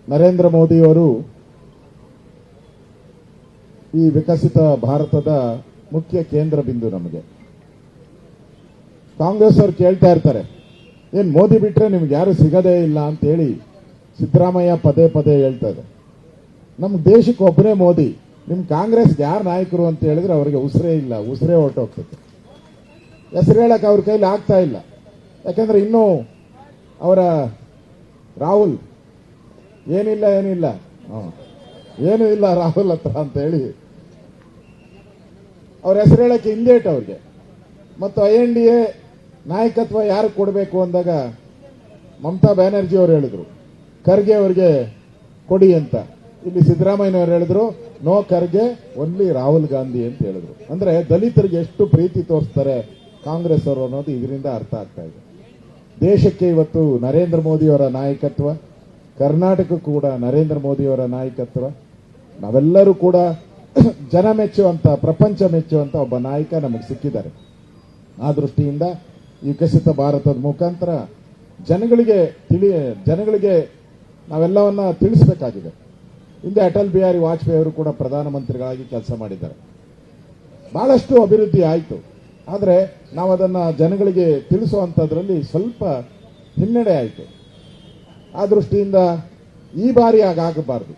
ನರೇಂದ್ರ ಮೋದಿಯವರು ಈ ವಿಕಸಿತ ಭಾರತದ ಮುಖ್ಯ ಕೇಂದ್ರ ಬಿಂದು. ನಮಗೆ ಕಾಂಗ್ರೆಸ್ ಅವರು ಕೇಳ್ತಾ ಇರ್ತಾರೆ, ಏನ್ ಮೋದಿ ಬಿಟ್ರೆ ನಿಮ್ಗೆ ಯಾರು ಸಿಗದೇ ಇಲ್ಲ ಅಂತ ಹೇಳಿ ಸಿದ್ದರಾಮಯ್ಯ ಪದೇ ಪದೇ ಹೇಳ್ತಾ ಇದೆ. ನಮ್ಮ ದೇಶಕ್ಕೆ ಒಬ್ಬನೇ ಮೋದಿ, ನಿಮ್ ಕಾಂಗ್ರೆಸ್ಗೆ ಯಾರು ನಾಯಕರು ಅಂತ ಹೇಳಿದ್ರೆ ಅವರಿಗೆ ಉಸಿರೇ ಇಲ್ಲ, ಉಸಿರೇ ಹೊರಟೋಗ್ತದೆ. ಹೆಸರು ಹೇಳಕ್ ಅವ್ರ ಕೈಲಿ ಆಗ್ತಾ ಇಲ್ಲ. ಯಾಕಂದ್ರೆ ಇನ್ನೂ ಅವರ ರಾಹುಲ್ ಏನಿಲ್ಲ ಏನೂ ಇಲ್ಲ ರಾಹುಲ್ ಹತ್ರ ಅಂತ ಹೇಳಿ ಅವ್ರ ಹೆಸರು ಹೇಳಕ್ಕೆ ಹಿಂದೇಟ್ ಅವ್ರಿಗೆ. ಮತ್ತು INDA ನಾಯಕತ್ವ ಯಾರು ಕೊಡಬೇಕು ಅಂದಾಗ ಮಮತಾ ಬ್ಯಾನರ್ಜಿ ಅವರು ಹೇಳಿದ್ರು ಖರ್ಗೆ ಅವರಿಗೆ ಕೊಡಿ ಅಂತ. ಇಲ್ಲಿ ಸಿದ್ದರಾಮಯ್ಯನವರು ಹೇಳಿದ್ರು ನೋ ಖರ್ಗೆ, ಓನ್ಲಿ ರಾಹುಲ್ ಗಾಂಧಿ ಅಂತ ಹೇಳಿದ್ರು. ಅಂದ್ರೆ ದಲಿತರಿಗೆ ಎಷ್ಟು ಪ್ರೀತಿ ತೋರಿಸ್ತಾರೆ ಕಾಂಗ್ರೆಸ್ ಅವರು ಅನ್ನೋದು ಇದರಿಂದ ಅರ್ಥ ಆಗ್ತಾ ಇದೆ. ದೇಶಕ್ಕೆ ಇವತ್ತು ನರೇಂದ್ರ ಮೋದಿಯವರ ನಾಯಕತ್ವ, ಕರ್ನಾಟಕಕ್ಕೂ ಕೂಡ ನರೇಂದ್ರ ಮೋದಿಯವರ ನಾಯಕತ್ವ, ನಾವೆಲ್ಲರೂ ಕೂಡ ಜನ ಮೆಚ್ಚುವಂತ, ಪ್ರಪಂಚ ಮೆಚ್ಚುವಂತ ಒಬ್ಬ ನಾಯಕ ನಮಗೆ ಸಿಕ್ಕಿದ್ದಾರೆ. ಆ ದೃಷ್ಟಿಯಿಂದ ವಿಕಸಿತ ಭಾರತದ ಮುಖಾಂತರ ಜನಗಳಿಗೆ ನಾವೆಲ್ಲವನ್ನ ತಿಳಿಸಬೇಕಾಗಿದೆ. ಹಿಂದೆ ಅಟಲ್ ಬಿಹಾರಿ ವಾಜಪೇಯಿ ಅವರು ಕೂಡ ಪ್ರಧಾನಮಂತ್ರಿಗಳಾಗಿ ಕೆಲಸ ಮಾಡಿದ್ದಾರೆ. ಬಹಳಷ್ಟು ಅಭಿವೃದ್ಧಿ ಆಯಿತು. ಆದರೆ ನಾವು ಅದನ್ನ ಜನಗಳಿಗೆ ತಿಳಿಸುವಂತದ್ರಲ್ಲಿ ಸ್ವಲ್ಪ ಹಿನ್ನಡೆ ಆಯಿತು. ಆ ದೃಷ್ಟಿಯಿಂದ ಈ ಬಾರಿ ಆಗಬಾರ್ದು.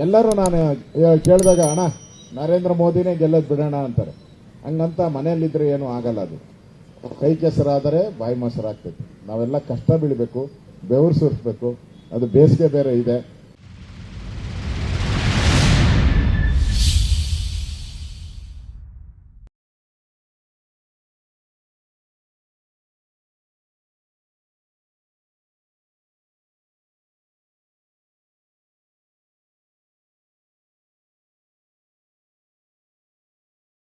ಎಲ್ಲರೂ ನಾನು ಕೇಳಿದಾಗ ಅಣ್ಣ ನರೇಂದ್ರ ಮೋದಿನೇ ಗೆಲ್ಲದ್ ಬಿಡೋಣ ಅಂತಾರೆ. ಹಂಗಂತ ಮನೆಯಲ್ಲಿದ್ರೆ ಏನು ಆಗಲ್ಲ. ಅದು ಕೈ ಕೆಸರಾದರೆ ಬಾಯಿ ಮೊಸರಾಗ್ತೈತಿ. ನಾವೆಲ್ಲ ಕಷ್ಟ ಬೀಳಬೇಕು, ಬೆವರು ಸುರಿಸಬೇಕು. ಅದು ಬೇಸಿಗೆ ಬೇರೆ ಇದೆ.